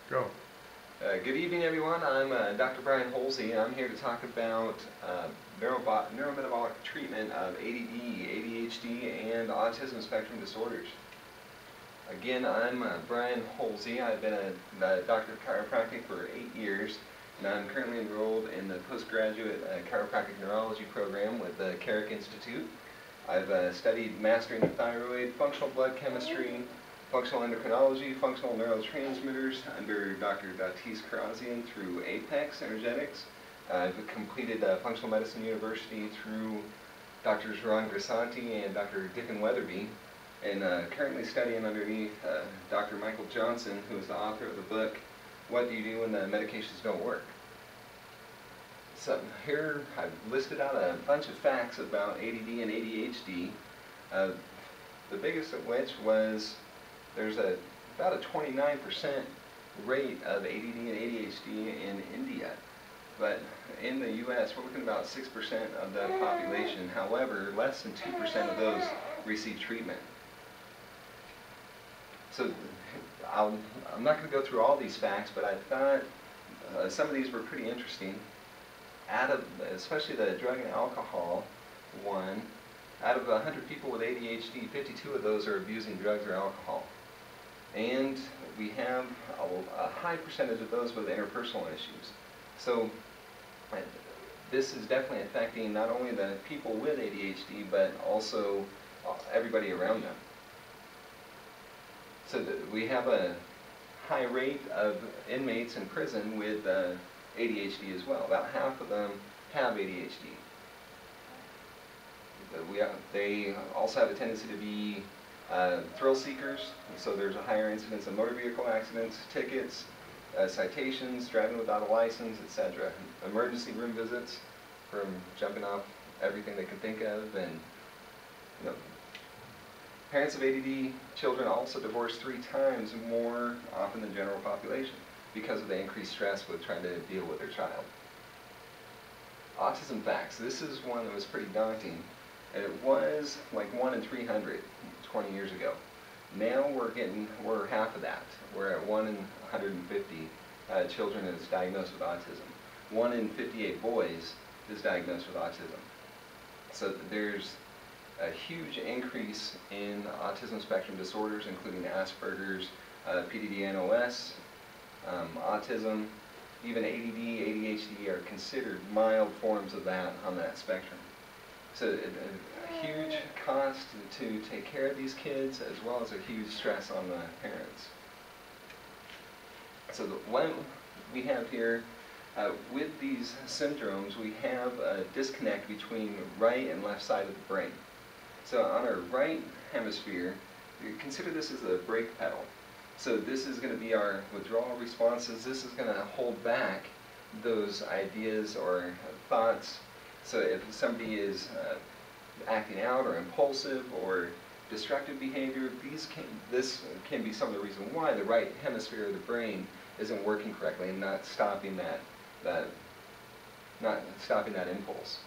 Go. Good evening, everyone. I'm Dr. Brian Hulsey. I'm here to talk about neurometabolic treatment of ADD, ADHD, and Autism Spectrum Disorders. Again, I'm Brian Hulsey. I've been a doctor of chiropractic for 8 years, and I'm currently enrolled in the postgraduate chiropractic neurology program with the Carrick Institute. I've studied mastering the thyroid, functional blood chemistry, functional endocrinology, functional neurotransmitters under Dr. Datis Karazian through Apex Energetics. I've completed Functional Medicine University through Drs. Ron Grisanti and Dr. Dickon Weatherby, and currently studying underneath Dr. Michael Johnson, who is the author of the book, What Do You Do When the Medications Don't Work? So here I've listed out a bunch of facts about ADD and ADHD, the biggest of which was there's about a 29% rate of ADD and ADHD in India. But in the U.S., we're looking at about 6% of the population. However, less than 2% of those receive treatment. So I'm not going to go through all these facts, but I thought some of these were pretty interesting. Especially the drug and alcohol one, out of 100 people with ADHD, 52 of those are abusing drugs or alcohol. And we have a high percentage of those with interpersonal issues. So this is definitely affecting not only the people with ADHD, but also everybody around them. So we have a high rate of inmates in prison with ADHD as well. About half of them have ADHD. They also have a tendency to be thrill seekers, so there's a higher incidence of motor vehicle accidents, tickets, citations, driving without a license, etc. Emergency room visits from jumping off everything they can think of, and parents of ADD children also divorce 3 times more often than general population because of the increased stress with trying to deal with their child. Autism facts. This is one that was pretty daunting. It was like 1 in 300 20 years ago. Now we're half of that. We're at 1 in 150 children is diagnosed with autism. 1 in 58 boys is diagnosed with autism. So there's a huge increase in autism spectrum disorders, including Asperger's, PDD-NOS, autism, even ADD, ADHD are considered mild forms of that on that spectrum. So a huge cost to take care of these kids, as well as a huge stress on the parents. So what we have here, with these syndromes, we have a disconnect between right and left side of the brain. So on our right hemisphere, consider this as a brake pedal. So this is going to be our withdrawal responses. This is going to hold back those ideas or thoughts. So if somebody is acting out or impulsive or destructive behavior, this can be some of the reason why the right hemisphere of the brain isn't working correctly and not stopping that impulse.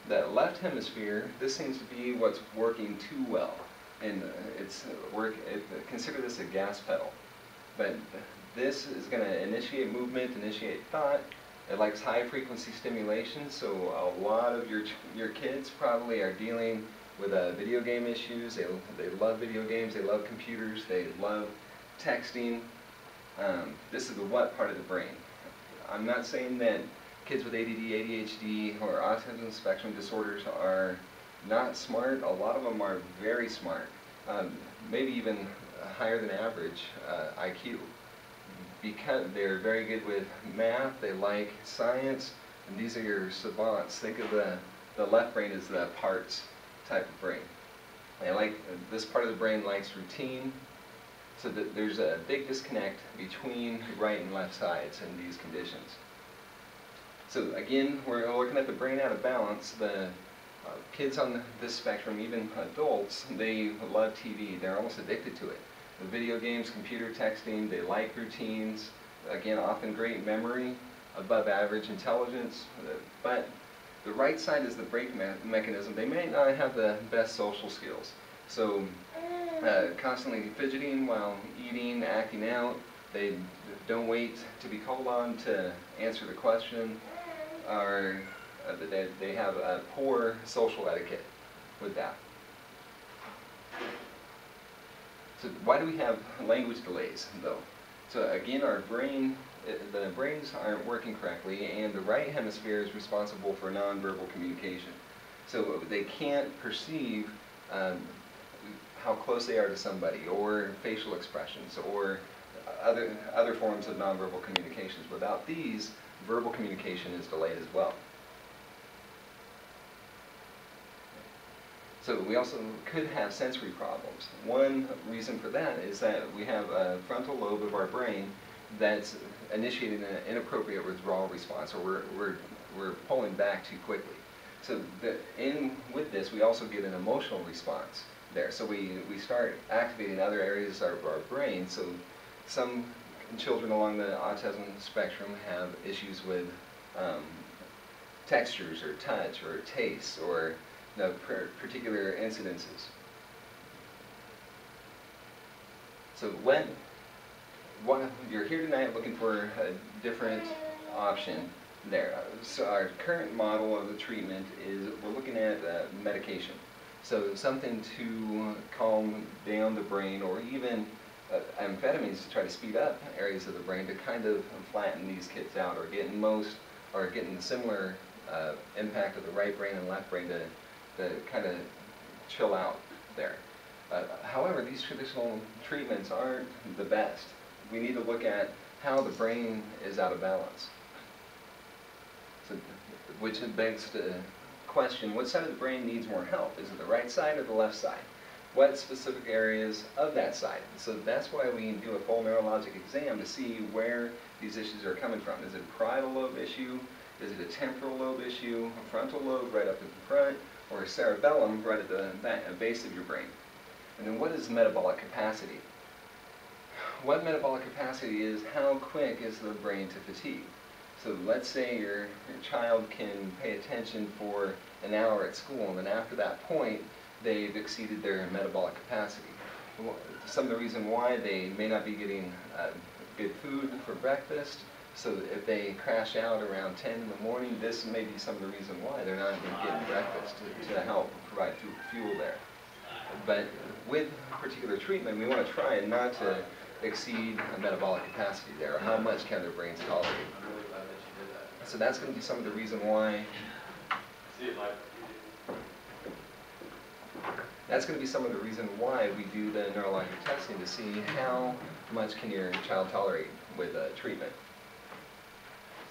The left hemisphere, this seems to be what's working too well, and consider this a gas pedal. But this is going to initiate movement, initiate thought. It likes high frequency stimulation, so a lot of your kids probably are dealing with video game issues. They love video games, they love computers, they love texting. This is the what part of the brain. I'm not saying that kids with ADD, ADHD, or autism spectrum disorders are not smart. A lot of them are very smart, maybe even higher than average IQ. Because they're very good with math, they like science, and these are your savants. Think of the left brain as the parts type of brain. This part of the brain likes routine, so that there's a big disconnect between right and left sides in these conditions. So again, we're looking at the brain out of balance. The kids on this spectrum, even adults, they love TV. They're almost addicted to it. The video games, computer texting, they like routines, again, often great memory, above average intelligence, but the right side is the brake mechanism. They may not have the best social skills. So constantly fidgeting while eating, acting out, They don't wait to be called on to answer the question, or they have a poor social etiquette with that. So why do we have language delays, though? So again, the brains aren't working correctly, and the right hemisphere is responsible for nonverbal communication. So they can't perceive how close they are to somebody, or facial expressions, or other forms of nonverbal communications. Without these, verbal communication is delayed as well. So we also could have sensory problems. One reason for that is that we have a frontal lobe of our brain that's initiating an inappropriate withdrawal response, or we're pulling back too quickly. So with this, we also get an emotional response there. So we start activating other areas of our brain. So some children along the autism spectrum have issues with textures, or touch, or taste, or particular incidences. So when you're here tonight looking for a different option there. So our current model of the treatment is we're looking at medication. So something to calm down the brain, or even amphetamines to try to speed up areas of the brain to kind of flatten these kids out, or getting the similar impact of the right brain and left brain to kind of chill out there. However, these traditional treatments aren't the best. We need to look at how the brain is out of balance. So, which begs the question, what side of the brain needs more help? Is it the right side or the left side? What specific areas of that side? So that's why we do a full neurologic exam to see where these issues are coming from. Is it a parietal lobe issue? Is it a temporal lobe issue? A frontal lobe right up in front? Or a cerebellum right at the base of your brain? And then what is metabolic capacity? What metabolic capacity is, how quick is the brain to fatigue? So let's say your child can pay attention for an hour at school, and then after that point, they've exceeded their metabolic capacity. Some of the reason why they may not be getting good food for breakfast, so if they crash out around 10 in the morning, this may be some of the reason why they're not getting breakfast to help provide fuel there. But with particular treatment, we want to try and not to exceed a metabolic capacity there. How much can their brains tolerate? So that's going to be some of the reason why. That's going to be some of the reason why we do the neurologic testing, to see how much can your child tolerate with treatment.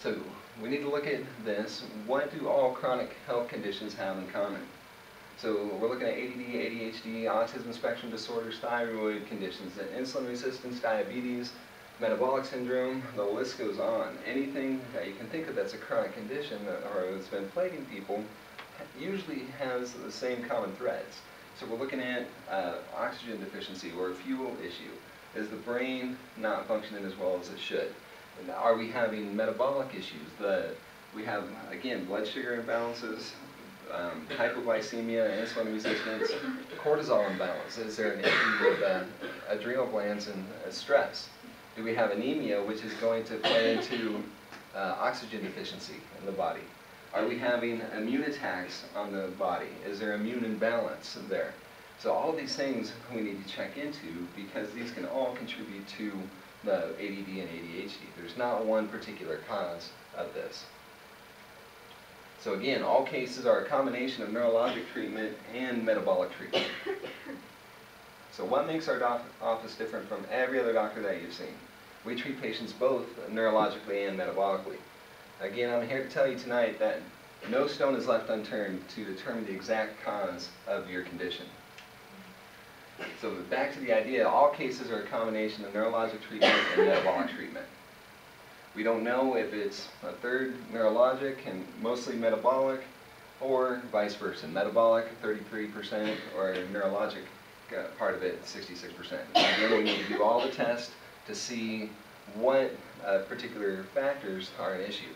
So we need to look at this. What do all chronic health conditions have in common? So we're looking at ADD, ADHD, Autism Spectrum Disorders, thyroid conditions, insulin resistance, diabetes, metabolic syndrome, the list goes on. Anything that you can think of that's a chronic condition or that's been plaguing people usually has the same common threads. So we're looking at oxygen deficiency or a fuel issue. Is the brain not functioning as well as it should? And are we having metabolic issues? We have, again, blood sugar imbalances, hypoglycemia, insulin resistance, cortisol imbalance. Is there an issue with adrenal glands and stress? Do we have anemia, which is going to play into oxygen deficiency in the body? Are we having immune attacks on the body? Is there immune imbalance there? So all of these things we need to check into, because these can all contribute to the ADD and ADHD. There's not one particular cause of this. So again, all cases are a combination of neurologic treatment and metabolic treatment. So what makes our office different from every other doctor that you've seen? We treat patients both neurologically and metabolically. Again, I'm here to tell you tonight that no stone is left unturned to determine the exact cause of your condition. So back to the idea, all cases are a combination of neurologic treatment and metabolic treatment. We don't know if it's a third neurologic and mostly metabolic, or vice versa. Metabolic 33% or neurologic part of it 66%. Again, we need to do all the tests to see what particular factors are an issue,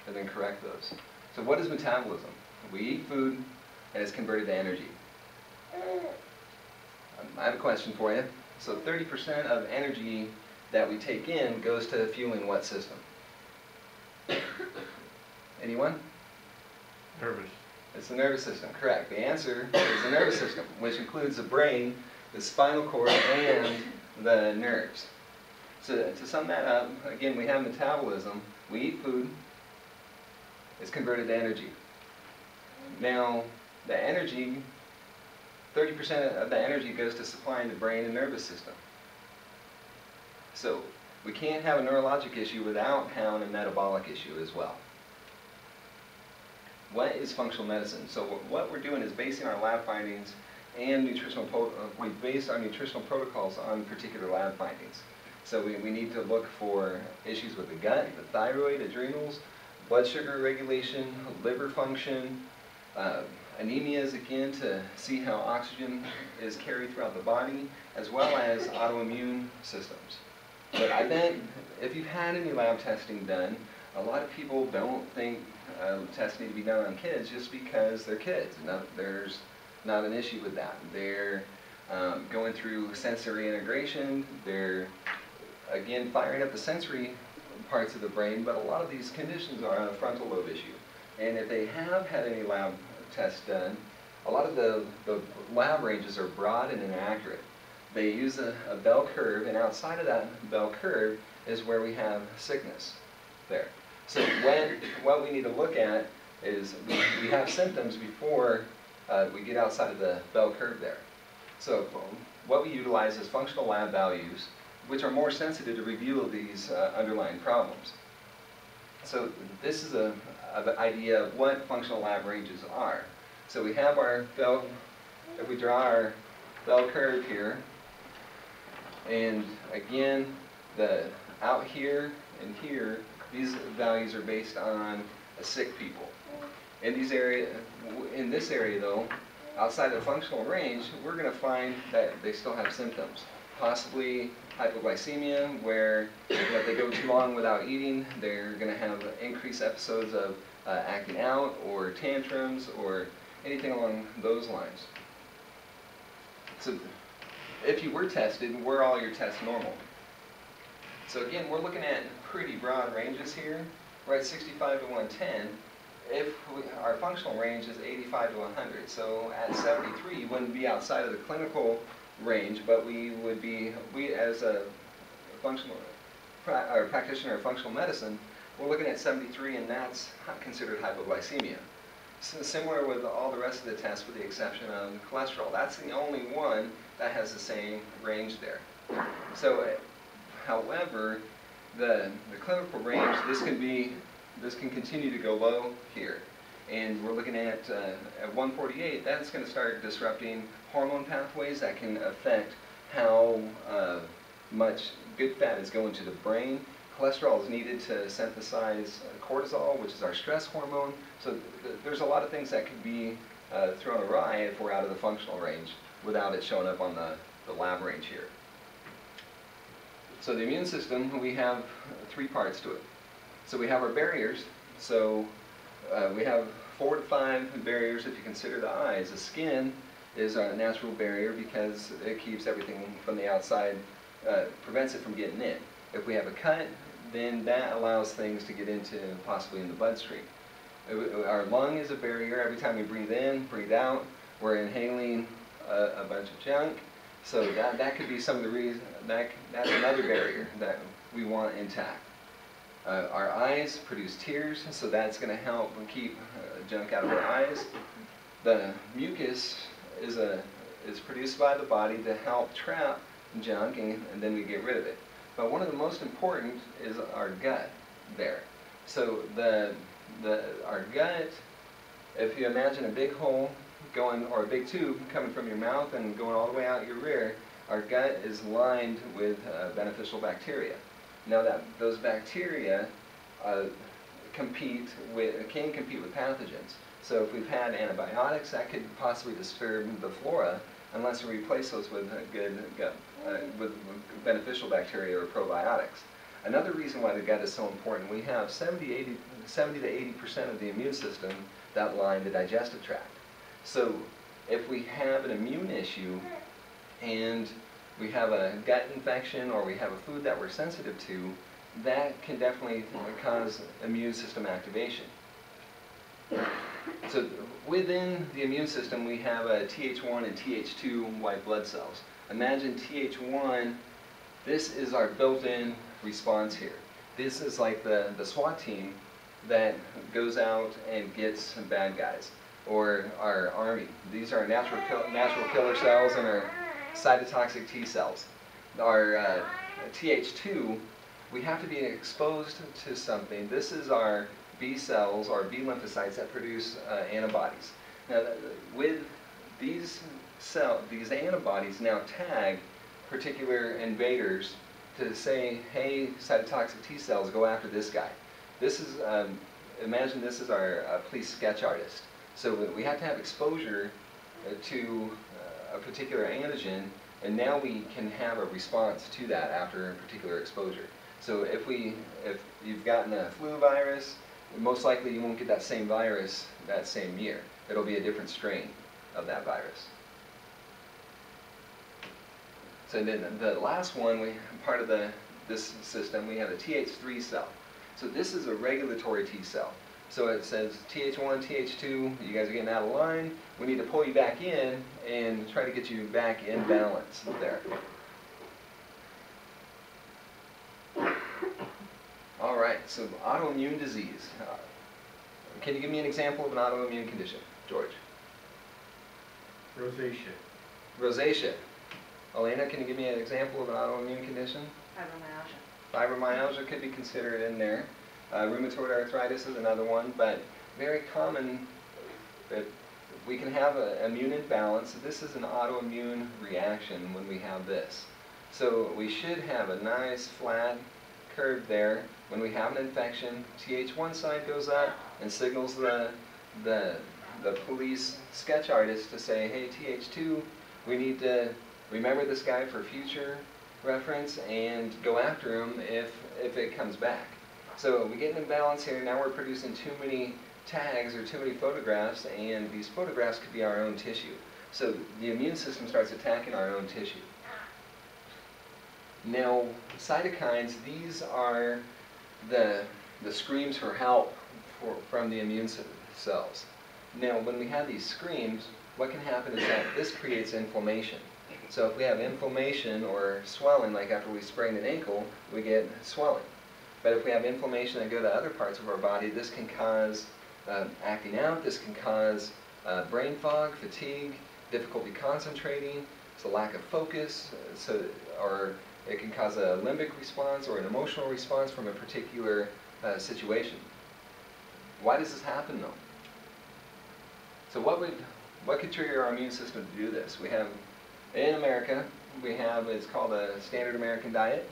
and then correct those. So what is metabolism? We eat food and it's converted to energy. I have a question for you. So 30% of energy that we take in goes to fueling what system? Anyone? Nervous. It's the nervous system, correct. The answer is the nervous system, which includes the brain, the spinal cord, and the nerves. So to sum that up, again, we have metabolism. We eat food. It's converted to energy. Now, the energy, 30% of the energy goes to supplying the brain and nervous system. So we can't have a neurologic issue without having a metabolic issue as well. What is functional medicine? So what we're doing is basing our lab findings and we base our nutritional protocols on particular lab findings. So we need to look for issues with the gut, the thyroid, adrenals, blood sugar regulation, liver function, anemias, again, to see how oxygen is carried throughout the body, as well as autoimmune systems. But I bet if you've had any lab testing done, a lot of people don't think tests need to be done on kids just because they're kids. There's not an issue with that. They're going through sensory integration. They're, again, firing up the sensory parts of the brain, but a lot of these conditions are a frontal lobe issue. And if they have had any lab tests done, a lot of the lab ranges are broad and inaccurate. They use a bell curve, and outside of that bell curve is where we have sickness there. So what we need to look at is we have symptoms before we get outside of the bell curve there. So what we utilize is functional lab values, which are more sensitive to reveal these underlying problems. So this is an idea of what functional lab ranges are. So we have our bell, if we draw our bell curve here, and again, out here and here, these values are based on sick people. In this area though, outside of the functional range, we're going to find that they still have symptoms. Possibly hypoglycemia, where if they go too long without eating, they're going to have increased episodes of acting out or tantrums or anything along those lines. So if you were tested, were all your tests normal? So again, we're looking at pretty broad ranges here. We're at 65 to 110. Our functional range is 85 to 100. So at 73, you wouldn't be outside of the clinical range, but we as a functional practitioner of functional medicine, we're looking at 73, and that's considered hypoglycemia. So similar with all the rest of the tests, with the exception of cholesterol. That's the only one that has the same range there. So, however, the clinical range, this can continue to go low here. And we're looking at 148, that's going to start disrupting hormone pathways that can affect how much good fat is going to the brain. Cholesterol is needed to synthesize cortisol, which is our stress hormone. So there's a lot of things that could be thrown awry if we're out of the functional range without it showing up on the lab range here. So the immune system, we have three parts to it. So we have our barriers. So we have 4 to 5 barriers if you consider the eyes. The skin is a natural barrier because it keeps everything from the outside, prevents it from getting in. If we have a cut, then that allows things to get into possibly in the bloodstream. Our lung is a barrier. Every time we breathe in, breathe out, we're inhaling a bunch of junk. So that could be some of the reasons. That's another barrier that we want intact. Our eyes produce tears, so that's going to help keep junk out of our eyes. The mucus is produced by the body to help trap junk, and then we get rid of it. But one of the most important is our gut there. So our gut, if you imagine a big hole going, or a big tube coming from your mouth and going all the way out your rear, our gut is lined with beneficial bacteria. Now those bacteria can compete with pathogens. So if we've had antibiotics, that could possibly disturb the flora unless we replace those with with beneficial bacteria or probiotics. Another reason why the gut is so important, we have 70 to 80% of the immune system that line the digestive tract. So if we have an immune issue and we have a gut infection or we have a food that we're sensitive to, that can definitely cause immune system activation. So within the immune system, we have a Th1 and Th2 white blood cells. Imagine Th1, this is our built-in response here. This is like the SWAT team that goes out and gets some bad guys, or our army. These are natural killer cells and our cytotoxic T cells. Our Th2, we have to be exposed to something. This is our B cells or B lymphocytes that produce antibodies. Now, with these antibodies now tag particular invaders to say, hey, cytotoxic T cells, go after this guy. This is, imagine this is our police sketch artist. So we have to have exposure to a particular antigen, and now we can have a response to that after a particular exposure. So if you've gotten a flu virus, most likely you won't get that same virus that same year. It'll be a different strain of that virus. So then the last one, part of this system, we have the Th3 cell. So this is a regulatory T cell. So it says Th1, Th2, you guys are getting out of line. We need to pull you back in and try to get you back in balance there. All right, so autoimmune disease. Can you give me an example of an autoimmune condition, George? Rosacea. Rosacea. Elena, can you give me an example of an autoimmune condition? Fibromyalgia. Fibromyalgia could be considered in there. Rheumatoid arthritis is another one, but very common that we can have an immune imbalance. This is an autoimmune reaction when we have this. So we should have a nice flat curve there. When we have an infection, Th1 side goes up and signals the police sketch artist to say, hey, Th2, we need to remember this guy for future reference and go after him if it comes back. So we get an imbalance here. Now we're producing too many tags or too many photographs, and these photographs could be our own tissue. So the immune system starts attacking our own tissue. Now, cytokines, these are the screams for help from the immune cells. Now, when we have these screams, what can happen is that this creates inflammation. So if we have inflammation or swelling, like after we sprain an ankle, we get swelling. But if we have inflammation that go to other parts of our body, this can cause acting out, this can cause brain fog, fatigue, difficulty concentrating, it's a lack of focus, or it can cause a limbic response or an emotional response from a particular situation. Why does this happen though? So what could trigger our immune system to do this? We have, in America, it's called a standard American diet,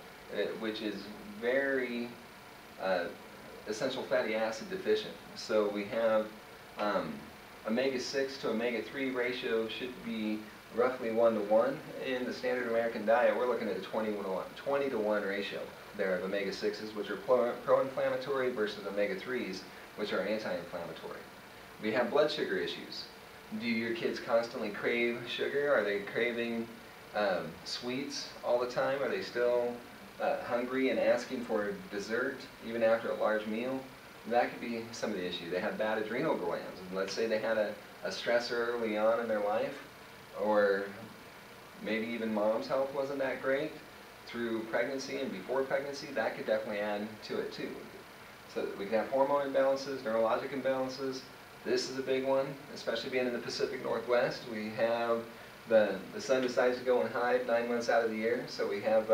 which is very essential fatty acid deficient. So we have omega-6 to omega-3 ratio should be roughly 1:1. In the standard American diet, we're looking at a 20:1 ratio there of omega-6s, which are pro-inflammatory, versus omega-3s, which are anti-inflammatory. We have blood sugar issues. Do your kids constantly crave sugar? Are they craving sweets all the time? Are they still hungry and asking for dessert even after a large meal? That could be some of the issue. They have bad adrenal glands. And let's say they had a stressor early on in their life, or maybe even mom's health wasn't that great through pregnancy and before pregnancy. That could definitely add to it too. So we can have hormone imbalances, neurologic imbalances. This is a big one, especially being in the Pacific Northwest. We have the sun decides to go and hide 9 months out of the year, so we have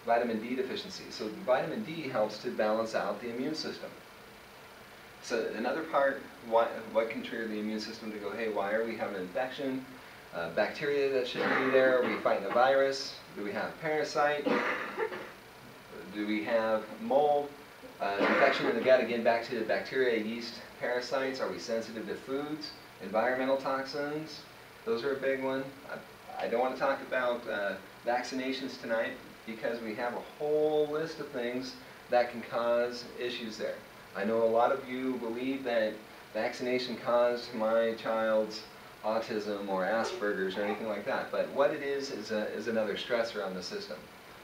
vitamin D deficiency. So vitamin D helps to balance out the immune system. So another part, what can trigger the immune system to go, hey, why are we having an infection? Bacteria that shouldn't be there? Are we fighting a virus? Do we have parasite? Do we have mold? Infection in the gut, again, back to the bacteria, yeast, parasites. Are we sensitive to foods? Environmental toxins, those are a big one. I don't want to talk about vaccinations tonight because we have a whole list of things that can cause issues there. I know a lot of you believe that vaccination caused my child's autism or Asperger's or anything like that. But what it is another stressor on the system.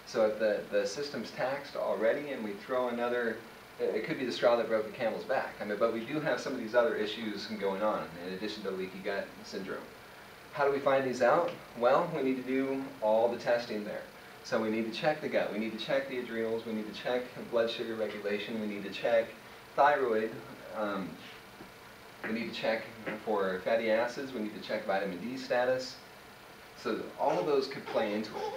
So if the system's taxed already and we throw another, it could be the straw that broke the camel's back. I mean, but we do have some of these other issues going on in addition to leaky gut syndrome. How do we find these out? Well, we need to do all the testing there. So we need to check the gut, we need to check the adrenals, we need to check blood sugar regulation, we need to check thyroid, we need to check for fatty acids, we need to check vitamin D status. So all of those could play into it.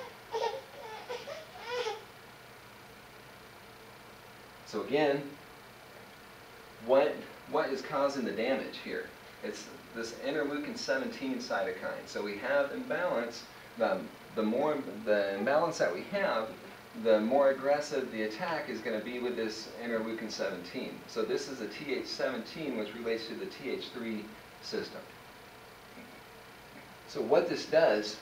So again, what is causing the damage here? It's this interleukin-17 cytokine. So we have imbalance. The more the imbalance that we have, the more aggressive the attack is going to be with this interleukin-17. So this is a Th17, which relates to the Th3 system. So what this does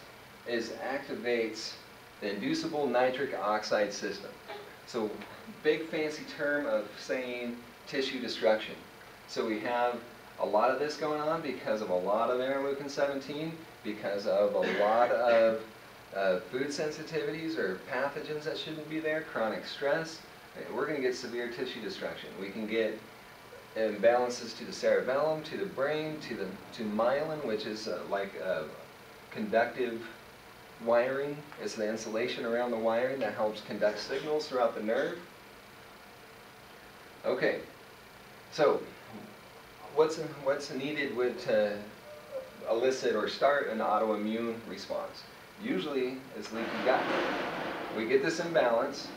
is activates the inducible nitric oxide system. So big fancy term of saying tissue destruction. So we have a lot of this going on because of a lot of interleukin-17, because of a lot of food sensitivities or pathogens that shouldn't be there, chronic stress. We're going to get severe tissue destruction. We can get imbalances to the cerebellum, to the brain, to myelin, which is like conductive wiring. It's the insulation around the wiring that helps conduct signals throughout the nerve. Okay, so what's needed to elicit or start an autoimmune response? Usually it's leaky gut. We get this imbalance,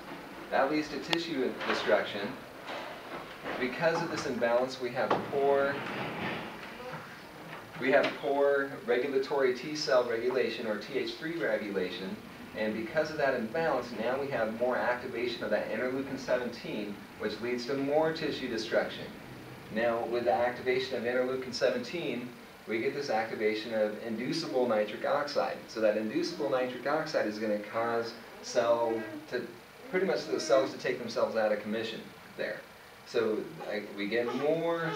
that leads to tissue destruction. Because of this imbalance, we have poor regulatory T cell regulation or Th3 regulation, and because of that imbalance, now we have more activation of that interleukin-17, which leads to more tissue destruction. Now, with the activation of interleukin-17, we get this activation of inducible nitric oxide. So that inducible nitric oxide is going to cause pretty much the cells to take themselves out of commission there. So we get more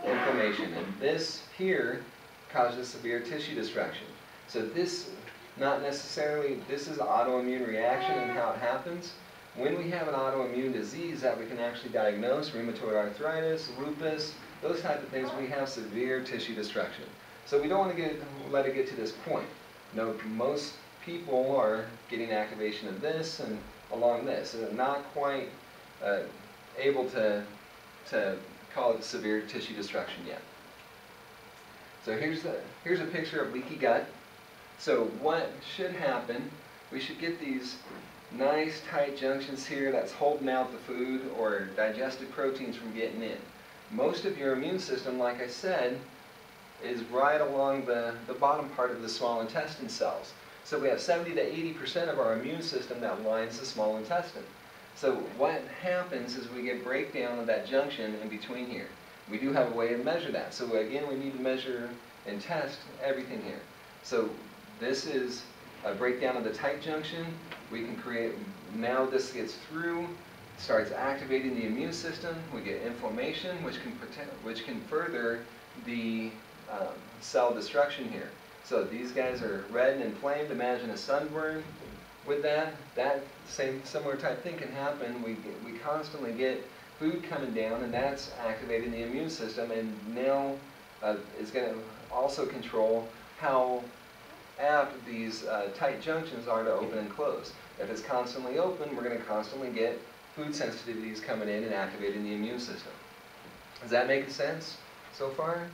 inflammation, and this here causes severe tissue destruction. So this, not necessarily, this is an autoimmune reaction and how it happens. When we have an autoimmune disease that we can actually diagnose, rheumatoid arthritis, lupus, those type of things, we have severe tissue destruction. So we don't want to let it get to this point. No, most people are getting activation of this and along this, and not quite able to call it severe tissue destruction yet. So here's a picture of leaky gut. So what should happen, we should get these nice tight junctions here that's holding out the food or digested proteins from getting in. Most of your immune system, like I said, is right along the bottom part of the small intestine cells. So we have 70 to 80% of our immune system that lines the small intestine. So what happens is we get breakdown of that junction in between here. We do have a way to measure that. So again, we need to measure and test everything here. So this is a breakdown of the tight junction. We can create, now this gets through, starts activating the immune system. We get inflammation, which can further the cell destruction here. So these guys are red and inflamed. Imagine a sunburn. With that same similar type thing can happen. We constantly get food coming down, and that's activating the immune system, and now it's going to also control how apt these tight junctions are to open and close. If it's constantly open, we're going to constantly get food sensitivities coming in and activating the immune system. Does that make sense so far?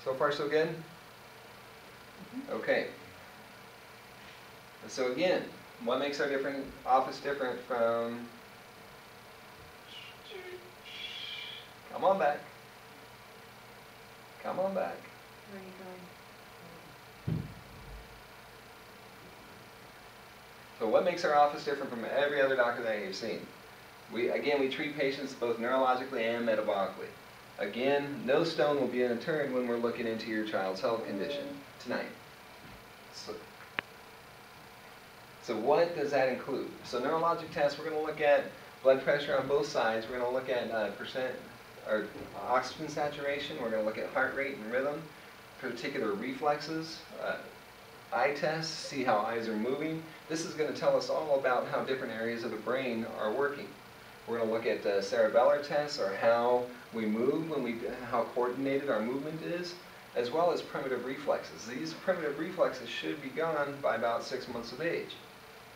So far, so good? Okay. So again, what makes our office different from... Come on back. Come on back. Where are you going? So what makes our office different from every other doctor that you've seen? Again, we treat patients both neurologically and metabolically. Again, no stone will be unturned when we're looking into your child's health condition tonight. So what does that include? So neurologic tests, we're going to look at blood pressure on both sides. We're going to look at oxygen saturation. We're going to look at heart rate and rhythm. particular reflexes, eye tests, see how eyes are moving. This is going to tell us all about how different areas of the brain are working. We're going to look at cerebellar tests, or how we move, how coordinated our movement is, as well as primitive reflexes. These primitive reflexes should be gone by about 6 months of age.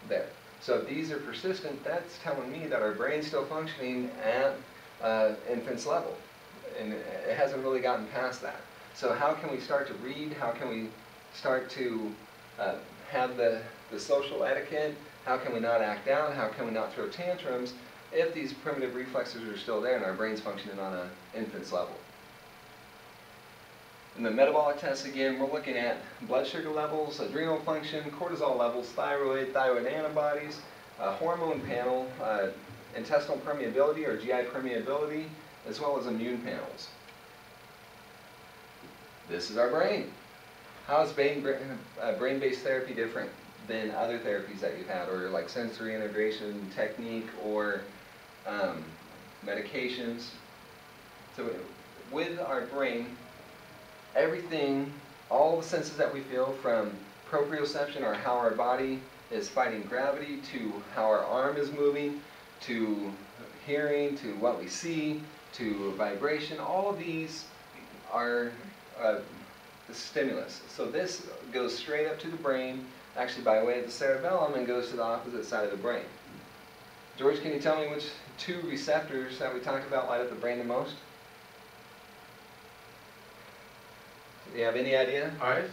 There. So if these are persistent, that's telling me that our brain's still functioning at infant's level, and it hasn't really gotten past that. So how can we start to read? How can we start to have the social etiquette? How can we not act out? How can we not throw tantrums if these primitive reflexes are still there and our brain's functioning on an infant's level? In the metabolic tests, again, we're looking at blood sugar levels, adrenal function, cortisol levels, thyroid antibodies, hormone panel, intestinal permeability or GI permeability, as well as immune panels. This is our brain. How is brain-based therapy different than other therapies that you've had, or like sensory integration technique, or medications? So with our brain, everything, all the senses that we feel, from proprioception, or how our body is fighting gravity, to how our arm is moving, to hearing, to what we see, to vibration, all of these are the stimulus. So this goes straight up to the brain, actually by way of the cerebellum, and goes to the opposite side of the brain. George, can you tell me which two receptors that we talked about light up the brain the most? Do you have any idea? Eyes,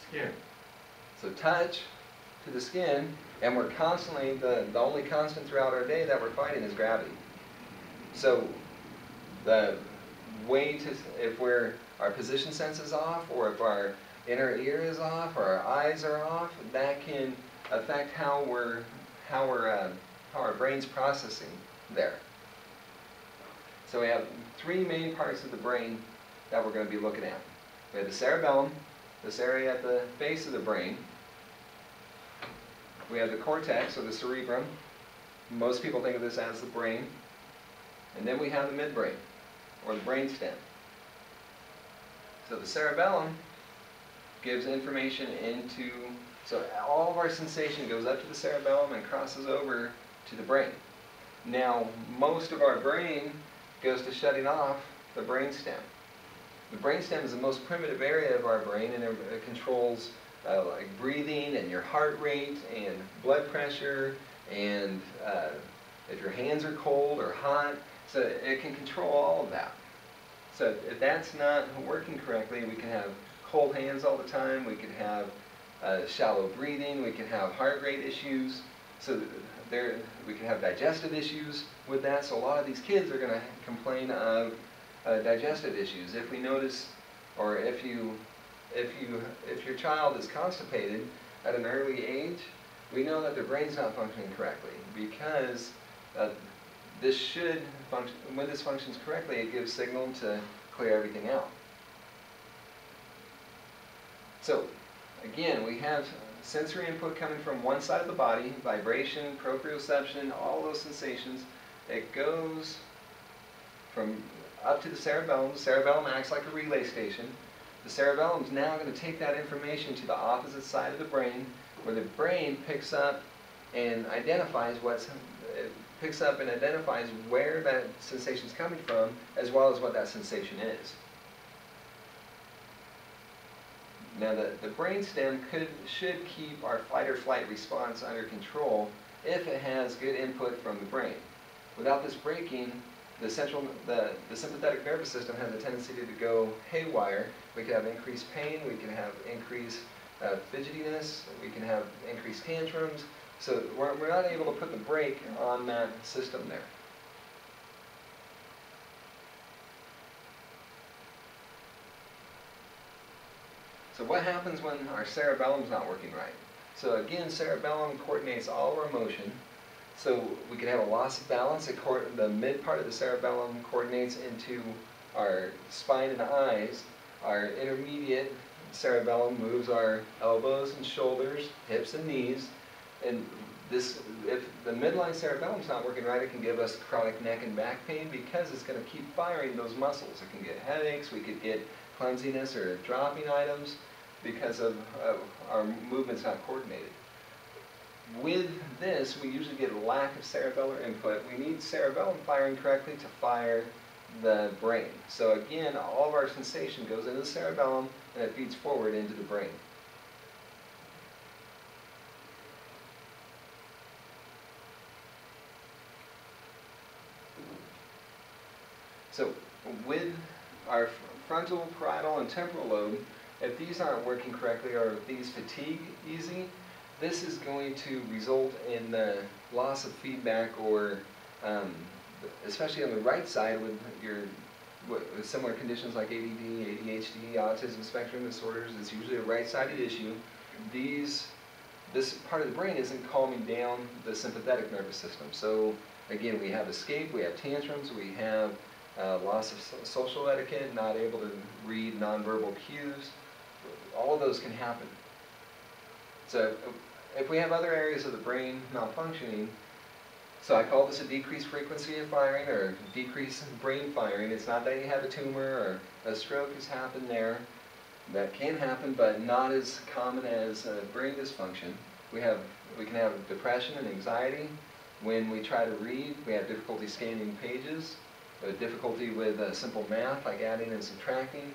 skin. So touch to the skin, and we're constantly, the only constant throughout our day that we're fighting is gravity. So the way to, if our position sense is off, or if our inner ear is off, or our eyes are off, that can affect how our brain's processing there. So we have three main parts of the brain that we're going to be looking at. We have the cerebellum, this area at the base of the brain. We have the cortex, or the cerebrum. Most people think of this as the brain. And then we have the midbrain, or the brainstem. So the cerebellum gives information into, so all of our sensation goes up to the cerebellum and crosses over to the brain. Now, most of our brain goes to shutting off the brainstem. The brainstem is the most primitive area of our brain, and it controls like breathing, and your heart rate, and blood pressure, and if your hands are cold or hot. So it can control all of that. So if that's not working correctly, we can have cold hands all the time, we can have shallow breathing, we can have heart rate issues, so we can have digestive issues with that. So a lot of these kids are going to complain of digestive issues. If we notice, or if your child is constipated at an early age, we know that their brain's not functioning correctly, because this should function. When this functions correctly, it gives signal to clear everything out. So again, we have sensory input coming from one side of the body, vibration, proprioception, all those sensations. It goes from up to the cerebellum. The cerebellum acts like a relay station. The cerebellum is now going to take that information to the opposite side of the brain, where the brain picks up and identifies where that sensation is coming from, as well as what that sensation is. Now the brainstem should keep our fight or flight response under control if it has good input from the brain. Without this breaking, the sympathetic nervous system has a tendency to go haywire. We can have increased pain, we can have increased fidgetiness, we can have increased tantrums. So we're not able to put the brake on that system there. So what happens when our cerebellum's not working right? So again, cerebellum coordinates all of our motion. So we can have a loss of balance. The mid part of the cerebellum coordinates into our spine and eyes. Our intermediate cerebellum moves our elbows and shoulders, hips and knees. And if the midline cerebellum's not working right, it can give us chronic neck and back pain, because it's going to keep firing those muscles. It can get headaches, we could get clumsiness or dropping items because of our movements not coordinated. With this, we usually get a lack of cerebellar input. We need cerebellum firing correctly to fire the brain. So again, all of our sensation goes into the cerebellum and it feeds forward into the brain. So with our frontal, parietal, and temporal lobe, if these aren't working correctly or if these fatigue easy, this is going to result in the loss of feedback or especially on the right side with with similar conditions like ADD, ADHD, Autism Spectrum Disorders, it's usually a right-sided issue. This part of the brain isn't calming down the sympathetic nervous system. So again, we have escape, we have tantrums, we have loss of social etiquette, not able to read nonverbal cues. All of those can happen. So if we have other areas of the brain malfunctioning, so I call this a decreased frequency of firing or decreased brain firing. It's not that you have a tumor or a stroke has happened there. That can happen, but not as common as brain dysfunction. We can have depression and anxiety. When we try to read, we have difficulty scanning pages, difficulty with simple math like adding and subtracting.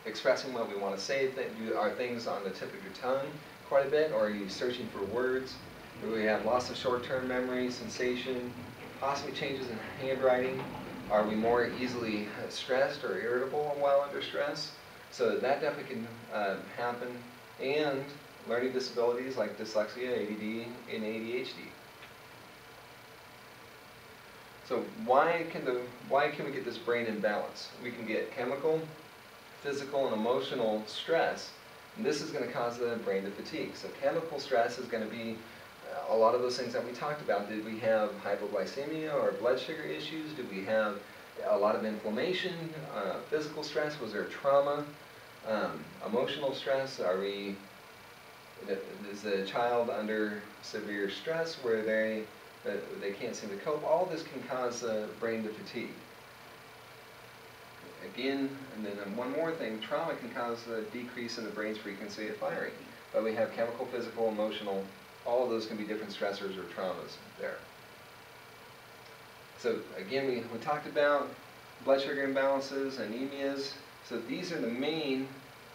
Expressing what we want to say. Are things on the tip of your tongue quite a bit, or are you searching for words? Do we have loss of short-term memory, sensation, possibly changes in handwriting? Are we more easily stressed or irritable while under stress? So that definitely can happen. And learning disabilities like dyslexia, ADD, and ADHD. So why can we get this brain in balance? We can get chemical, physical, and emotional stress, and this is going to cause the brain to fatigue. So chemical stress is going to be a lot of those things that we talked about. Did we have hypoglycemia or blood sugar issues? Did we have a lot of inflammation? Physical stress, was there trauma? Emotional stress, is the child under severe stress where they can't seem to cope? All this can cause the brain to fatigue. Again, and then one more thing, trauma can cause a decrease in the brain's frequency of firing. But we have chemical, physical, emotional, all of those can be different stressors or traumas there. So again, we talked about blood sugar imbalances, anemias. So these are the main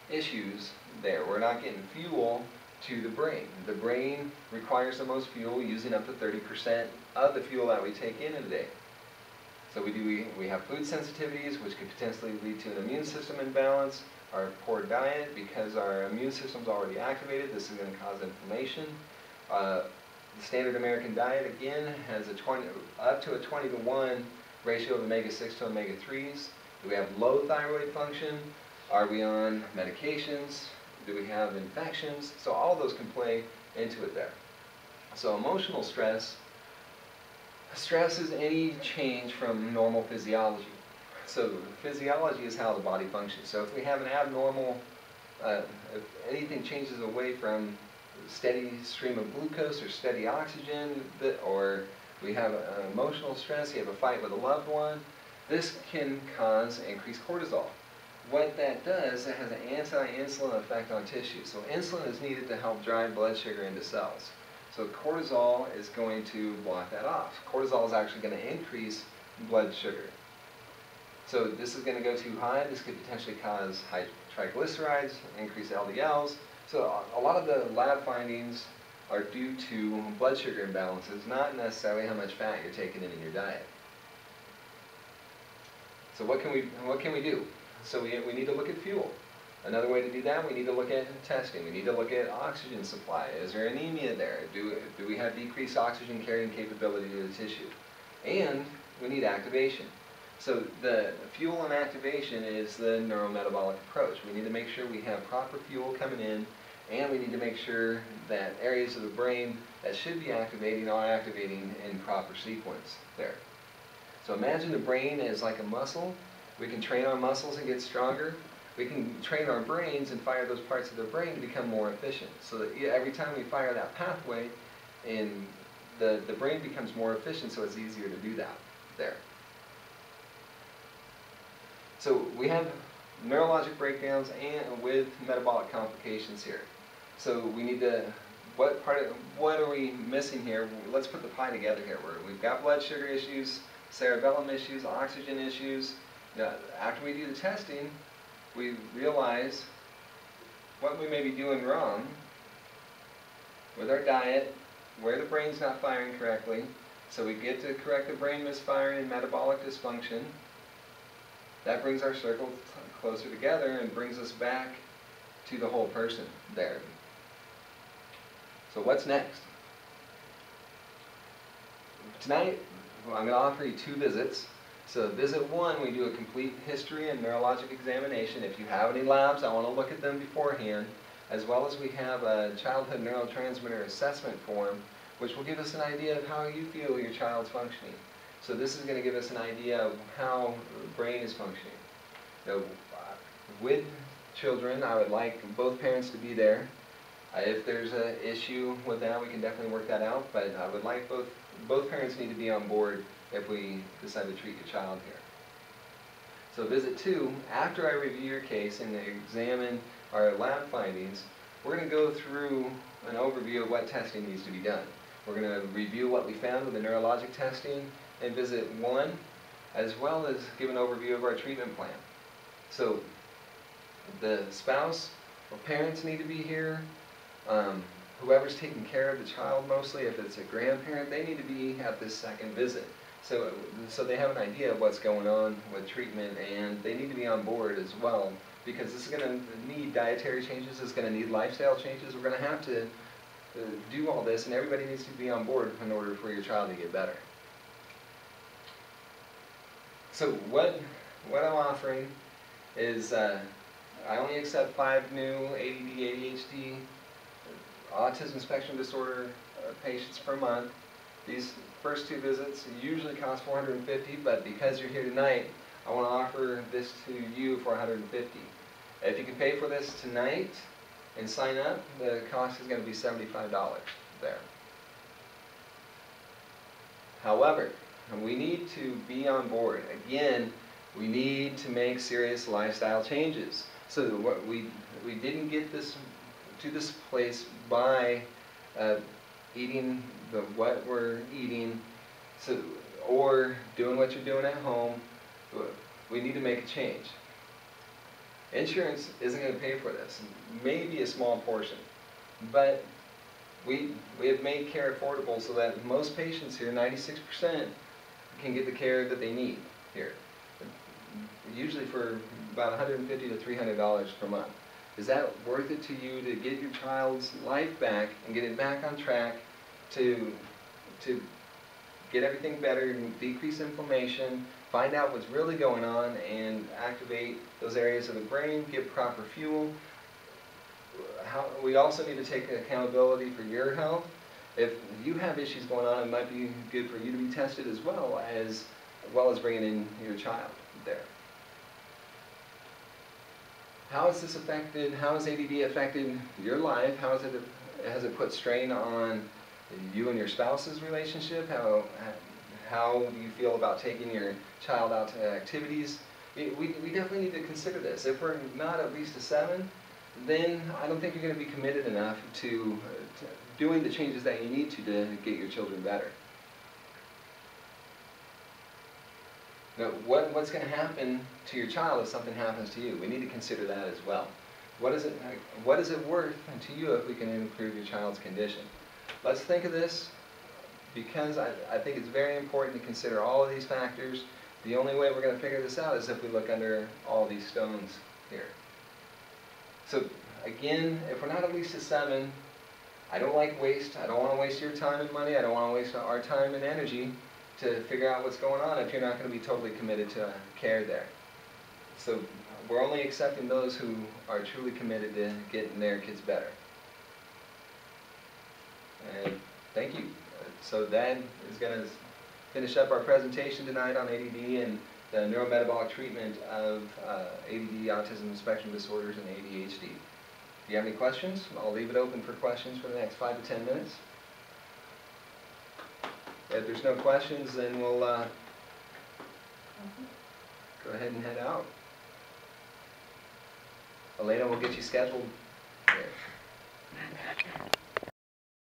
issues there. We're not getting fuel to the brain. The brain requires the most fuel, using up to 30% of the fuel that we take in a day. So we have food sensitivities, which could potentially lead to an immune system imbalance. Our poor diet, because our immune system's already activated, this is going to cause inflammation. The standard American diet, again, has up to a 20-to-1 ratio of omega-6 to omega-3s. Do we have low thyroid function? Are we on medications? Do we have infections? So all those can play into it there. So emotional stress. Stress is any change from normal physiology. So physiology is how the body functions. So if we have an abnormal, if anything changes away from steady stream of glucose or steady oxygen, or we have emotional stress, you have a fight with a loved one, this can cause increased cortisol. What that does, it has an anti-insulin effect on tissue. So insulin is needed to help drive blood sugar into cells. So cortisol is going to block that off. Cortisol is actually going to increase blood sugar. So this is going to go too high. This could potentially cause high triglycerides, increase LDLs. So a lot of the lab findings are due to blood sugar imbalances, not necessarily how much fat you're taking in your diet. So what can we do? So we need to look at fuel. Another way to do that, we need to look at testing. We need to look at oxygen supply. Is there anemia there? Do we have decreased oxygen carrying capability to the tissue? And we need activation. So the fuel and activation is the neurometabolic approach. We need to make sure we have proper fuel coming in, and we need to make sure that areas of the brain that should be activating are activating in proper sequence there. So imagine the brain is like a muscle. We can train our muscles and get stronger. We can train our brains and fire those parts of the brain to become more efficient. So that every time we fire that pathway, the brain becomes more efficient, so it's easier to do that there. So we have neurologic breakdowns and with metabolic complications here. So we need to, what are we missing here? Let's put the pie together here. We've got blood sugar issues, cerebellum issues, oxygen issues. Now, after we do the testing, we realize what we may be doing wrong with our diet, where the brain's not firing correctly. So we get to correct the brain misfiring and metabolic dysfunction. That brings our circle closer together and brings us back to the whole person there. So what's next? Tonight, I'm going to offer you 2 visits. So visit 1, we do a complete history and neurologic examination. If you have any labs, I want to look at them beforehand, as well as we have a childhood neurotransmitter assessment form, which will give us an idea of how you feel your child's functioning. So this is going to give us an idea of how the brain is functioning. So, with children, I would like both parents to be there. If there's an issue with that, we can definitely work that out, but I would like both parents need to be on board if we decide to treat your child here. So visit 2, after I review your case and examine our lab findings, we're going to go through an overview of what testing needs to be done. We're going to review what we found with the neurologic testing and visit 1, as well as give an overview of our treatment plan. So the spouse or parents need to be here. Whoever's taking care of the child mostly, if it's a grandparent, they need to be at this second visit. So they have an idea of what's going on with treatment, and they need to be on board as well, because this is going to need dietary changes, it's going to need lifestyle changes. We're going to have to do all this, and everybody needs to be on board in order for your child to get better. So what I'm offering is I only accept 5 new ADD, ADHD, Autism Spectrum Disorder patients per month. These first 2 visits usually cost $450, but because you're here tonight, I want to offer this to you for $150. If you can pay for this tonight and sign up, the cost is going to be $75 there. However, we need to be on board. Again, we need to make serious lifestyle changes. So what we didn't get this to this place by eating what we're eating, or doing what you're doing at home. We need to make a change. Insurance isn't going to pay for this, maybe a small portion, but we have made care affordable so that most patients here, 96%, can get the care that they need here, usually for about $150 to $300 per month. Is that worth it to you to get your child's life back and get it back on track, to get everything better, decrease inflammation, find out what's really going on, and activate those areas of the brain, give proper fuel? We also need to take accountability for your health. If you have issues going on, it might be good for you to be tested as well as bringing in your child there. How has this affected, how has ADD affected your life? Has it put strain on you and your spouse's relationship? How do you feel about taking your child out to activities? We definitely need to consider this. If we're not at least a 7, then I don't think you're going to be committed enough to doing the changes that you need to get your children better. Now, what's going to happen to your child if something happens to you? We need to consider that as well. What is it worth to you if we can improve your child's condition? Let's think of this, because I think it's very important to consider all of these factors. The only way we're going to figure this out is if we look under all these stones here. So again, if we're not at least a 7, I don't like waste. I don't want to waste your time and money. I don't want to waste our time and energy to figure out what's going on if you're not going to be totally committed to care there. So we're only accepting those who are truly committed to getting their kids better. And thank you. So that is going to finish up our presentation tonight on ADD and the neurometabolic treatment of ADD, Autism Spectrum Disorders, and ADHD. If you have any questions, I'll leave it open for questions for the next 5 to 10 minutes. If there's no questions, then we'll go ahead and head out. Elena will get you scheduled. There.